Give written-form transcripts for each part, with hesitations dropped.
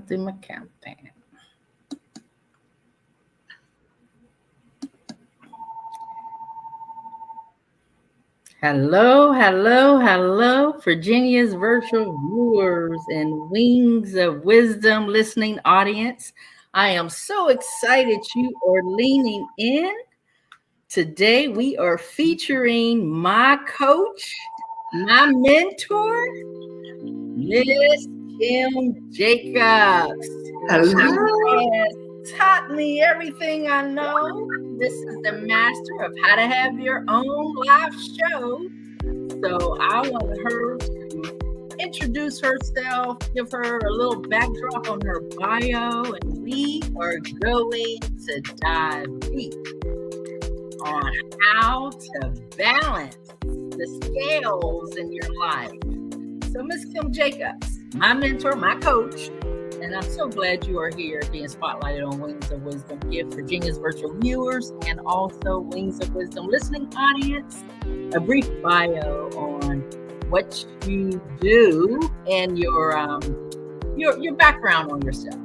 through my countdown. Hello, hello, hello, Virginia's virtual viewers and Wings of Wisdom listening audience. I am so excited you are leaning in. Today we are featuring my coach, my mentor, Miss Kim Jacobs. Hello. She has taught me everything I know. This is the master of how to have your own live show. So I want her to introduce herself, give her a little backdrop on her bio, and we are going to dive deep on how to balance the scales in your life. So Miss Kim Jacobs, my mentor, my coach, and I'm so glad you are here being spotlighted on Wings of Wisdom. Give Virginia's virtual viewers and also Wings of Wisdom listening audience a brief bio on what you do and your background on yourself.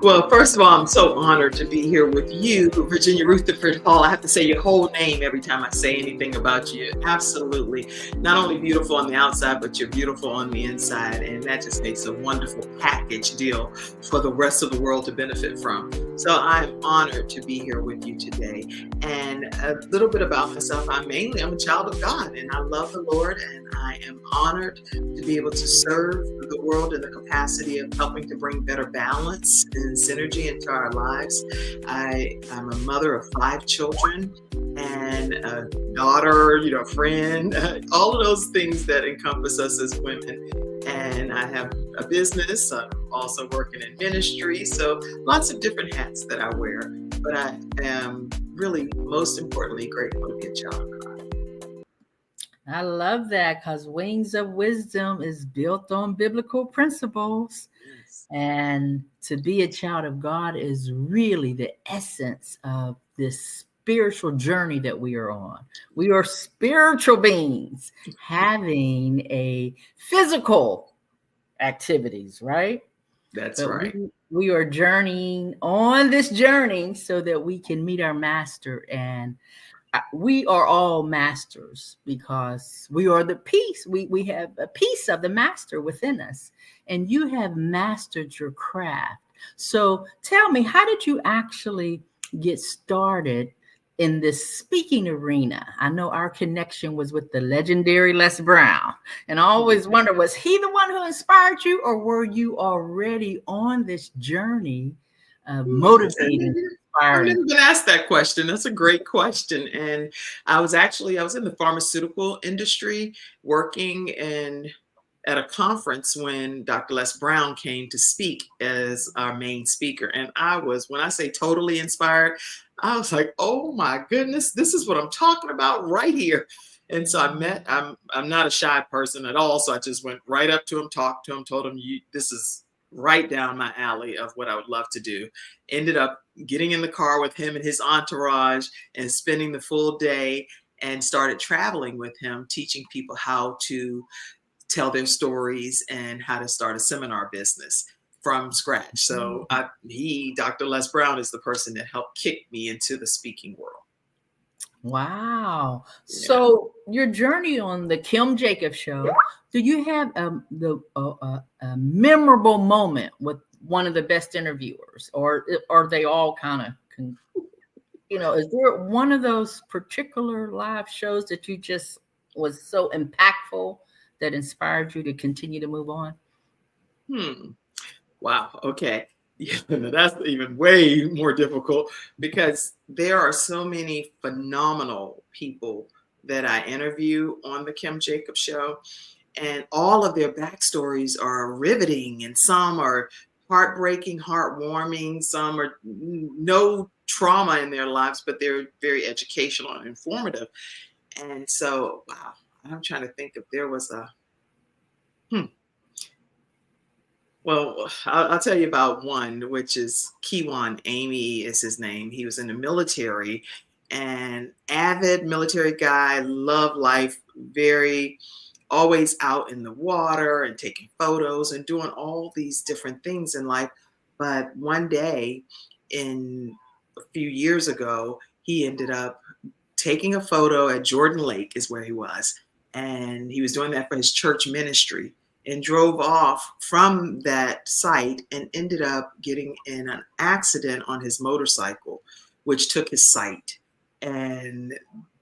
Well, first of all, I'm so honored to be here with you, Virginia Rutherford-Hall. I have to say your whole name every time I say anything about you. Absolutely. Not only beautiful on the outside, but you're beautiful on the inside. And that just makes a wonderful package deal for the rest of the world to benefit from. So I'm honored to be here with you today. And a little bit about myself. I'm a child of God, and I love the Lord, and I am honored to be able to serve the world in the capacity of helping to bring better balance and synergy into our lives. I'm a mother of 5 children and a daughter, a friend, all of those things that encompass us as women. And I have a business. I'm also working in ministry. So lots of different hats that I wear. But I am really, most importantly, grateful to be a child of God. I love that, because Wings of Wisdom is built on biblical principles. Yes. And to be a child of God is really the essence of this spiritual journey that we are on. We are spiritual beings having a physical activities, right? That's right. We are journeying on this journey so that we can meet our master, and we are all masters because we are the piece. We have a piece of the master within us, and you have mastered your craft. So tell me, how did you actually get started in this speaking arena? I know our connection was with the legendary Les Brown, and I always wonder, was he the one who inspired you, or were you already on this journey of motivating? I've never been asked that question. That's a great question. And I was in the pharmaceutical industry working at a conference when Dr. Les Brown came to speak as our main speaker. And when I say totally inspired, I was like, oh my goodness, this is what I'm talking about right here. And so I'm not a shy person at all. So I just went right up to him, talked to him, told him, this is right down my alley of what I would love to do. Ended up getting in the car with him and his entourage and spending the full day, and started traveling with him, teaching people how to tell their stories and how to start a seminar business from scratch. So Dr. Les Brown is the person that helped kick me into the speaking world. Wow. Yeah. So your journey on the Kim Jacobs show, do you have a memorable moment with one of the best interviewers, or are they all kind of, is there one of those particular live shows that you just was so impactful that inspired you to continue to move on? Wow. Okay. Yeah, that's even way more difficult, because there are so many phenomenal people that I interview on the Kim Jacobs show, and all of their backstories are riveting, and some are heartbreaking, heartwarming, some are no trauma in their lives, but they're very educational and informative. And so, wow, I'm trying to think if there was Well, I'll tell you about one, which is Kiwan. Amy is his name. He was in the military, and avid military guy, loved life, very always out in the water and taking photos and doing all these different things in life. But one day, in a few years ago, he ended up taking a photo at Jordan Lake, is where he was. And he was doing that for his church ministry, and drove off from that site and ended up getting in an accident on his motorcycle, which took his sight. And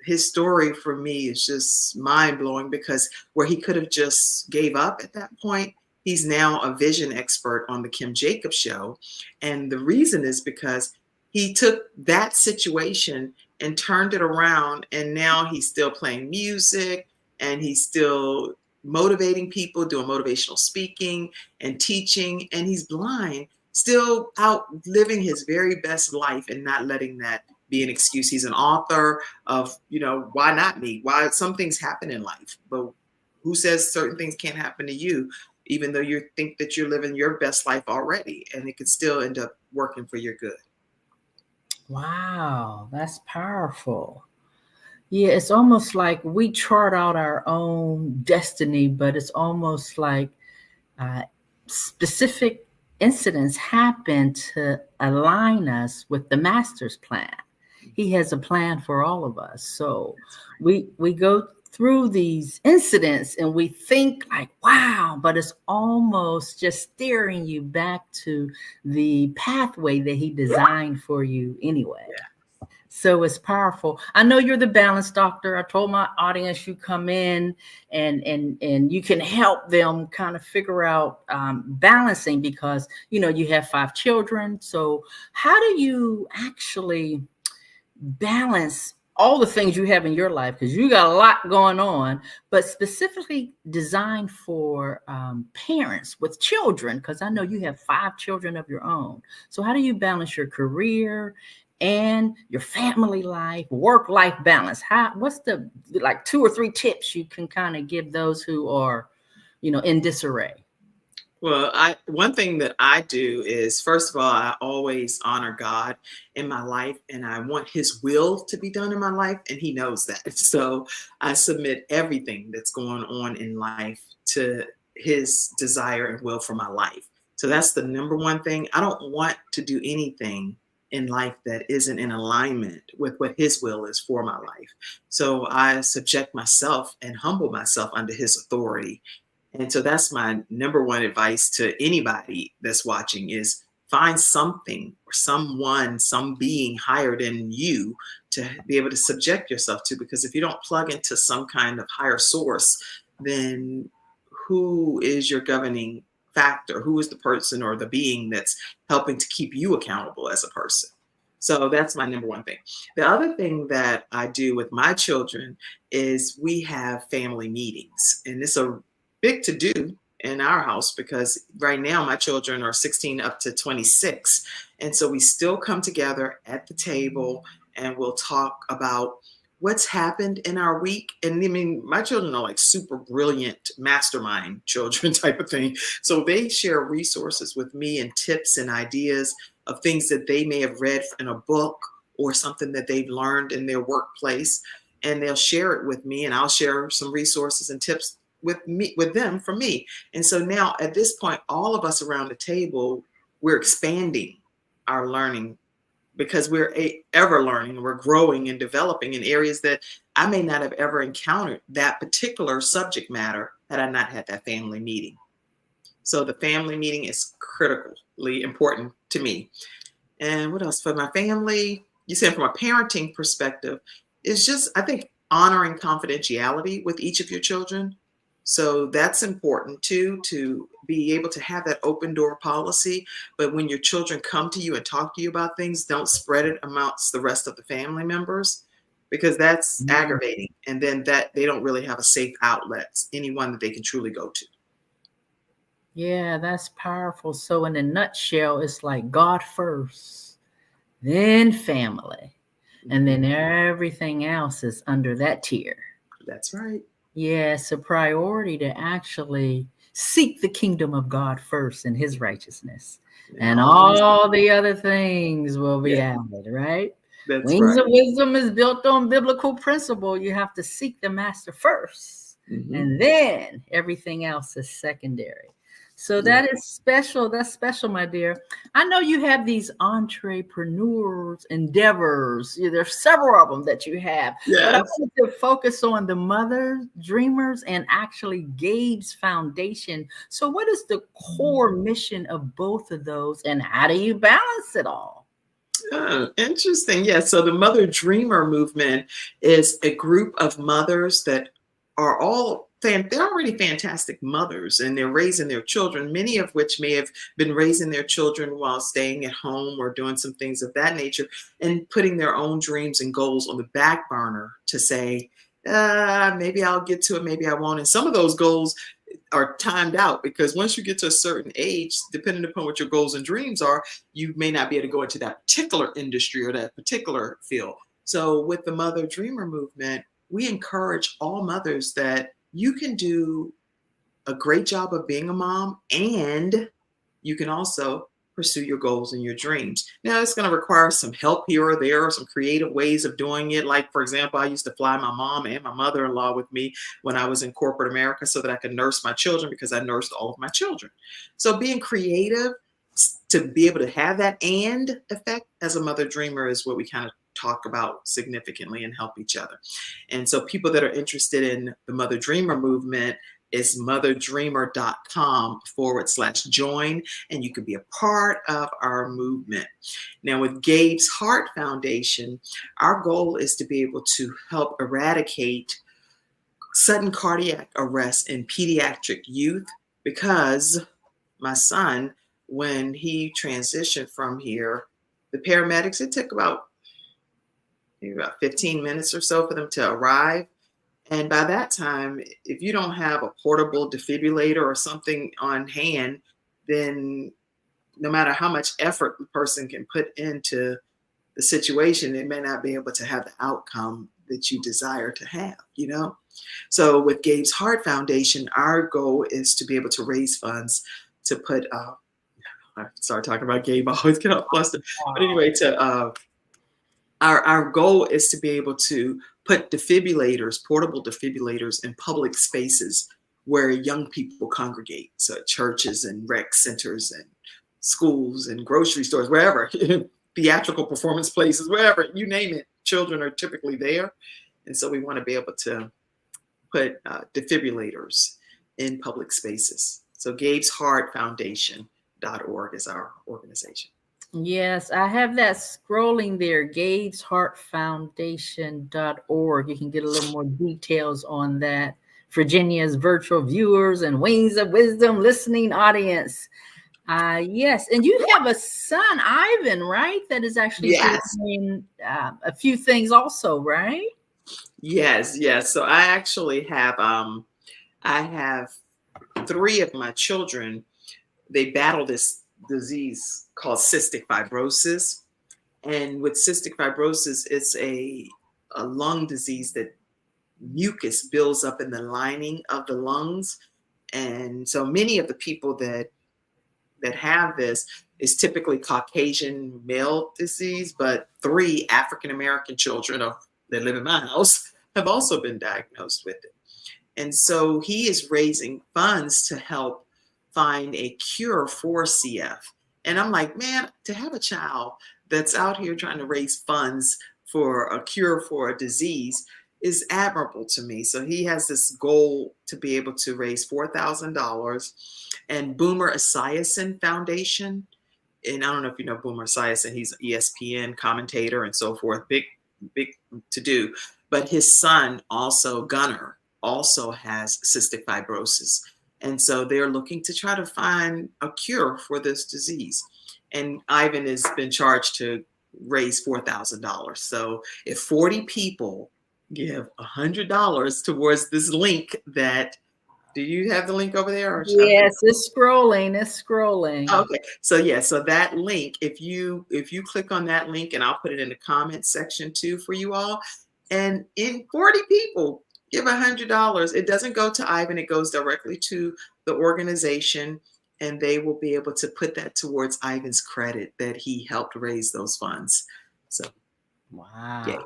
his story for me is just mind blowing, because where he could have just gave up at that point, he's now a vision expert on the Kim Jacobs show. And the reason is because he took that situation and turned it around, and now he's still playing music, and he's still motivating people, doing motivational speaking and teaching, and he's blind, still out living his very best life and not letting that be an excuse. He's an author of, why not me? Why some things happen in life, but who says certain things can't happen to you, even though you think that you're living your best life already, and it could still end up working for your good. Wow, that's powerful. Yeah, it's almost like we chart out our own destiny, but it's almost like specific incidents happen to align us with the master's plan. He has a plan for all of us. So we go through these incidents and we think like, wow, but it's almost just steering you back to the pathway that he designed for you anyway. Yeah. So it's powerful. I know you're the balance doctor. I told my audience you come in and you can help them kind of figure out balancing, because, you have 5 children. So how do you actually balance all the things you have in your life? Because you got a lot going on, but specifically designed for parents with children, because I know you have 5 children of your own. So how do you balance your career and your family life, work-life balance? What's the 2 or 3 tips you can kind of give those who are, in disarray? Well, one thing that I do is, first of all, I always honor God in my life, and I want his will to be done in my life, and he knows that. So I submit everything that's going on in life to his desire and will for my life. So that's the number one thing. I don't want to do anything in life that isn't in alignment with what his will is for my life. So I subject myself and humble myself under his authority. And so that's my number one advice to anybody that's watching, is find something or someone, some being higher than you to be able to subject yourself to. Because if you don't plug into some kind of higher source, then who is your governing factor? Who is the person or the being that's helping to keep you accountable as a person? So that's my number one thing. The other thing that I do with my children is we have family meetings, and it's a big to do in our house, because right now my children are 16 up to 26. And so we still come together at the table and we'll talk about what's happened in our week. And I mean, my children are like super brilliant mastermind children type of thing. So they share resources with me and tips and ideas of things that they may have read in a book or something that they've learned in their workplace. And they'll share it with me, and I'll share some resources and tips with them from me. And so now at this point, all of us around the table, we're expanding our learning, because we're ever learning, we're growing and developing in areas that I may not have ever encountered that particular subject matter had I not had that family meeting. So the family meeting is critically important to me. And what else for my family? You said from a parenting perspective, it's just, I think, honoring confidentiality with each of your children. So that's important too, to be able to have that open door policy. But when your children come to you and talk to you about things, don't spread it amongst the rest of the family members, because that's aggravating. And then that they don't really have a safe outlet, anyone that they can truly go to. Yeah, that's powerful. So in a nutshell, it's like God first, then family, and then everything else is under that tier. That's right. Yeah, it's a priority to actually seek the kingdom of God first and his righteousness. And all the other things will be added, right? That's Wings right. of Wisdom is built on biblical principle. You have to seek the master first. And then everything else is secondary. So that is special. That's special, my dear. I know you have these entrepreneurs endeavors. There's several of them that you have. But I Yes. wanted to focus on the Mother Dreamers and actually Gabe's Foundation. So what is the core mission of both of those, and how do you balance it all? Oh, interesting. Yeah. So the Mother Dreamer movement is a group of mothers that are they're already fantastic mothers, and they're raising their children, many of which may have been raising their children while staying at home or doing some things of that nature, and putting their own dreams and goals on the back burner to say, maybe I'll get to it, maybe I won't. And some of those goals are timed out, because once you get to a certain age, depending upon what your goals and dreams are, you may not be able to go into that particular industry or that particular field. So with the Mother Dreamer movement, we encourage all mothers that you can do a great job of being a mom, and you can also pursue your goals and your dreams. Now, it's going to require some help here or there, or some creative ways of doing it. Like, for example, I used to fly my mom and my mother-in-law with me when I was in corporate America so that I could nurse my children, because I nursed all of my children. So being creative to be able to have that and effect as a mother dreamer is what we kind of talk about significantly and help each other. And so people that are interested in the Mother Dreamer movement is motherdreamer.com/join, and you can be a part of our movement. Now, with Gabe's Heart Foundation, our goal is to be able to help eradicate sudden cardiac arrest in pediatric youth, because my son, when he transitioned from here, the paramedics, it took maybe about 15 minutes or so for them to arrive. And by that time, if you don't have a portable defibrillator or something on hand, then no matter how much effort the person can put into the situation, it may not be able to have the outcome that you desire to have, you know? So with Gabe's Heart Foundation, our goal is to be able to raise funds to put, I start talking about Gabe, I always get all flustered. But anyway, our goal is to be able to put portable defibrillators in public spaces where young people congregate. So churches and rec centers and schools and grocery stores, wherever, theatrical performance places, wherever, you name it, children are typically there. And so we want to be able to put defibrillators in public spaces. So Gabe's Heart Foundation.org is our organization. Yes, I have that scrolling there, gabesheartfoundation.org. You can get a little more details on that. Virginia's virtual viewers and Wings of Wisdom listening audience. Yes, and you have a son, Ivan, right? That is actually doing a few things also, right? Yes. So I actually have I have 3 of my children. They battle this disease called cystic fibrosis. And with cystic fibrosis, it's a lung disease that mucus builds up in the lining of the lungs. And so many of the people that have this is typically Caucasian male disease, but 3 African-American children that live in my house have also been diagnosed with it. And so he is raising funds to help find a cure for CF. And I'm like, man, to have a child that's out here trying to raise funds for a cure for a disease is admirable to me. So he has this goal to be able to raise $4,000. And Boomer Esiason Foundation, and I don't know if you know Boomer Esiason, he's an ESPN commentator and so forth, big to do. But his son also, Gunnar, also has cystic fibrosis. And so they're looking to try to find a cure for this disease. And Ivan has been charged to raise $4,000. So if 40 people give $100 towards this link do you have the link over there? Or yes, it's scrolling. Okay. So that link, if you click on that link, and I'll put it in the comments section too for you all, and in 40 people give $100, it doesn't go to Ivan, it goes directly to the organization, and they will be able to put that towards Ivan's credit that he helped raise those funds. So Wow. Gabe.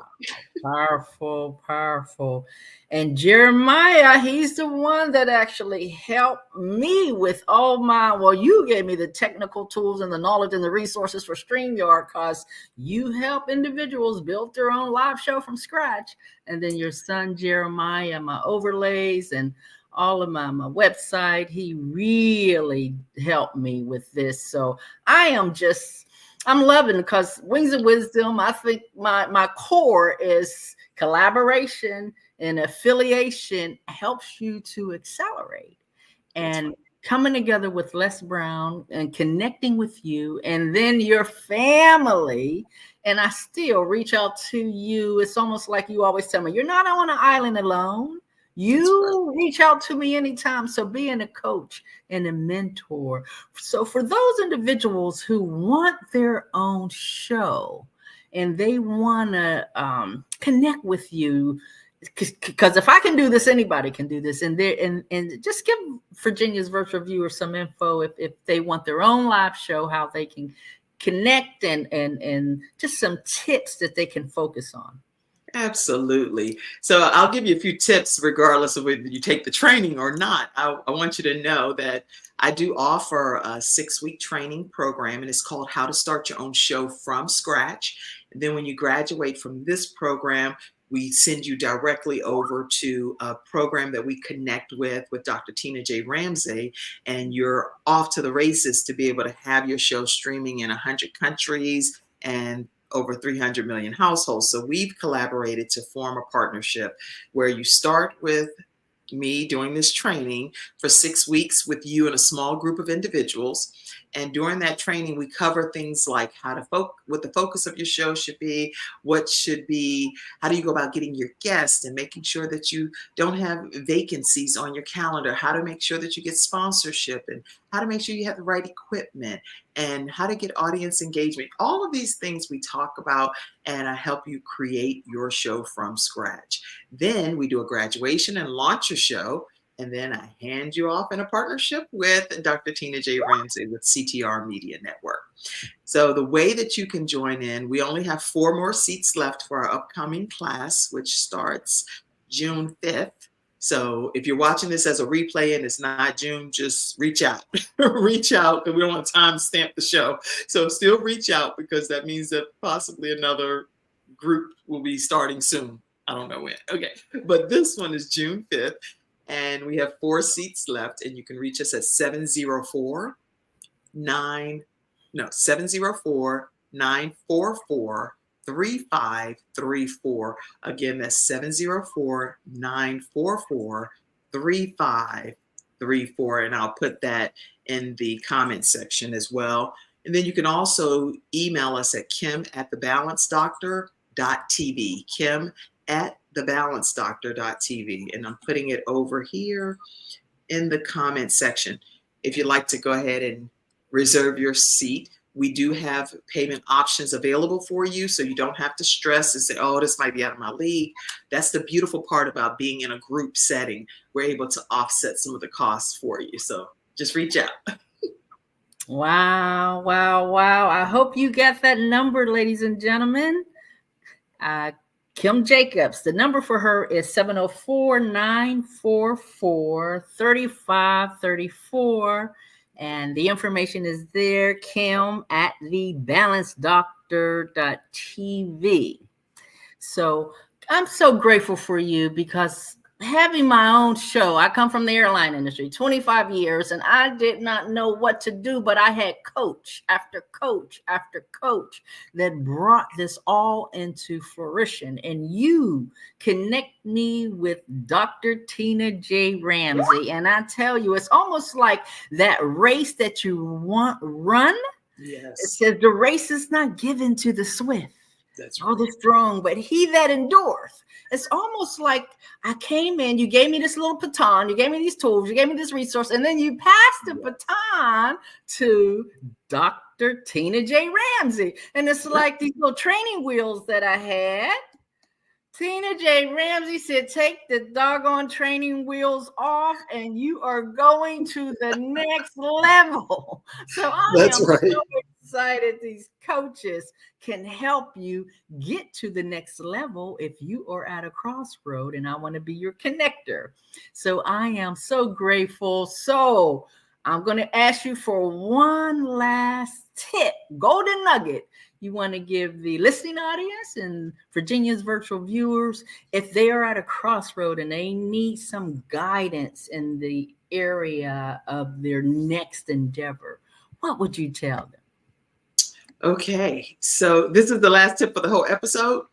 Powerful, powerful. And Jeremiah, he's the one that actually helped me with all you gave me the technical tools and the knowledge and the resources for StreamYard, because you help individuals build their own live show from scratch. And then your son, Jeremiah, my overlays and all of my website, he really helped me with this. So I'm loving, because Wings of Wisdom, I think my core is collaboration, and affiliation helps you to accelerate. And coming together with Les Brown and connecting with you and then your family. And I still reach out to you. It's almost like you always tell me, you're not on an island alone. You reach out to me anytime. So being a coach and a mentor. So for those individuals who want their own show and they want to connect with you, because if I can do this, anybody can do this. And just give Virginia's virtual viewers some info if they want their own live show, how they can connect and just some tips that they can focus on. Absolutely. So I'll give you a few tips regardless of whether you take the training or not. I want you to know that I do offer a 6-week training program, and it's called How to Start Your Own Show from Scratch. And then when you graduate from this program, we send you directly over to a program that we connect with Dr. Tina J. Ramsey, and you're off to the races to be able to have your show streaming in 100 countries and over 300 million households. So we've collaborated to form a partnership where you start with me doing this training for 6 weeks with you and a small group of individuals. And during that training, we cover things like what the focus of your show should be, how do you go about getting your guests and making sure that you don't have vacancies on your calendar, how to make sure that you get sponsorship, and how to make sure you have the right equipment, and how to get audience engagement. All of these things we talk about, and I help you create your show from scratch. Then we do a graduation and launch your show. And then I hand you off in a partnership with Dr. Tina J. Ramsey with CTR Media Network. So the way that you can join in, we only have 4 more seats left for our upcoming class, which starts June 5th. So if you're watching this as a replay and it's not June, just reach out. Reach out, because we don't want to time stamp the show. So still reach out, because that means that possibly another group will be starting soon. I don't know when. Okay. But this one is June 5th. And we have 4 seats left, and you can reach us at 704-944-3534. Again, that's 704-944-3534. And I'll put that in the comment section as well. And then you can also email us at kim@thebalancedoctor.tv. kim@thebalancedoctor.tv, and I'm putting it over here in the comment section. If you'd like to go ahead and reserve your seat, we do have payment options available for you, so you don't have to stress and say, oh, this might be out of my league. That's the beautiful part about being in a group setting. We're able to offset some of the costs for you. So just reach out. Wow, wow, wow. I hope you got that number, ladies and gentlemen. Kim Jacobs, the number for her is 704-944-3534. And the information is there, kim@thebalancedoctor.tv. So I'm so grateful for you, because having my own show, I come from the airline industry, 25 years, and I did not know what to do, but I had coach after coach after coach that brought this all into fruition. And you connect me with Dr. Tina J. Ramsey. And I tell you, it's almost like that race that you run. Yes. It says the race is not given to the swift. That's right. Or the strong, but he that endureth. It's almost like I came in, you gave me this little baton, you gave me these tools, you gave me this resource, and then you passed the baton to Dr. Tina J. Ramsey. And it's like these little training wheels that I had. Tina J. Ramsey said, take the doggone training wheels off and you are going to the next level. So I am so excited these coaches can help you get to the next level if you are at a crossroad, and I want to be your connector. So I am so grateful. So I'm going to ask you for one last tip, golden nugget you want to give the listening audience and Virginia's virtual viewers if they are at a crossroad and they need some guidance in the area of their next endeavor. What would you tell them? Okay, so this is the last tip for the whole episode?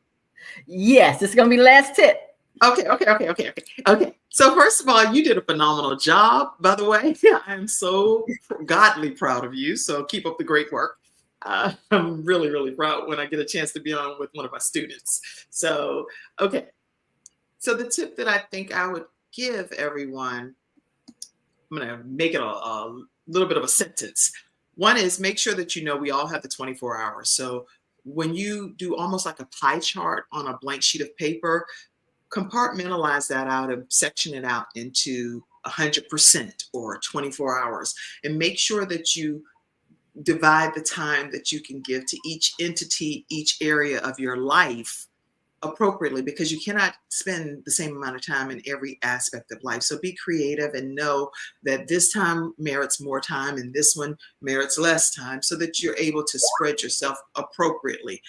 Yes, it's going to be the last tip. Okay. So first of all, you did a phenomenal job, by the way. I'm so godly proud of you. So keep up the great work. I'm really, really proud when I get a chance to be on with one of my students. So, okay. So the tip that I think I would give everyone, I'm going to make it a little bit of a sentence. One is make sure that you know we all have the 24 hours. So when you do almost like a pie chart on a blank sheet of paper, compartmentalize that out and section it out into 100% or 24 hours, and make sure that you divide the time that you can give to each entity, each area of your life appropriately, because you cannot spend the same amount of time in every aspect of life. So be creative and know that this time merits more time and this one merits less time, so that you're able to spread yourself appropriately.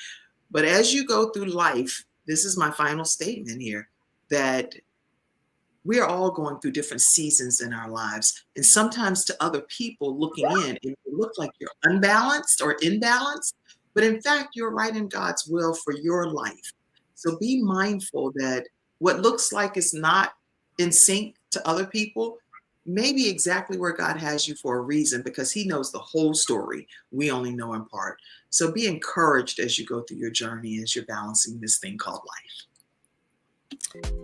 But as you go through life, this is my final statement here, that we are all going through different seasons in our lives. And sometimes to other people looking in, it will look like you're unbalanced or imbalanced, but in fact, you're right in God's will for your life. So be mindful that what looks like is not in sync to other people may be exactly where God has you for a reason, because he knows the whole story. We only know in part. So be encouraged as you go through your journey, as you're balancing this thing called life.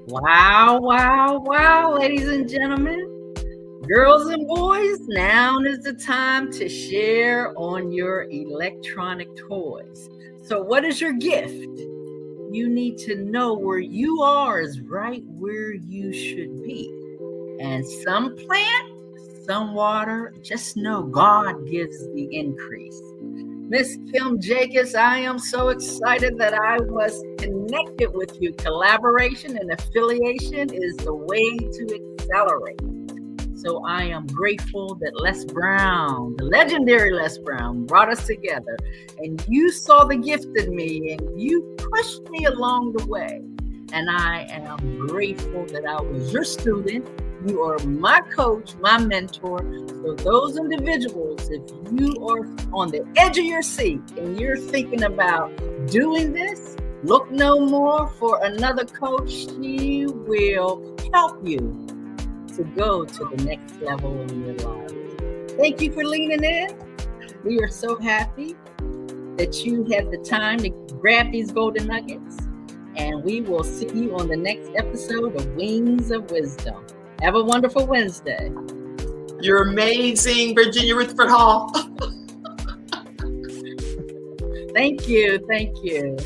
Wow, ladies and gentlemen, girls and boys, now is the time to share on your electronic toys. So what is your gift? You need to know where you are is right where you should be. And some plant, some water, just know God gives the increase. Miss Kim Jacobs, I am so excited that I was connected with you. Collaboration and affiliation is the way to accelerate. So I am grateful that Les Brown, the legendary Les Brown, brought us together. And you saw the gift in me and you pushed me along the way. And I am grateful that I was your student. You are my coach, my mentor. So those individuals, if you are on the edge of your seat and you're thinking about doing this, look no more for another coach. She will help you to go to the next level in your life. Thank you for leaning in. We are so happy that you had the time to grab these golden nuggets. And we will see you on the next episode of Wings of Wisdom. Have a wonderful Wednesday. You're amazing, Virginia Rutherford-Hall. Thank you.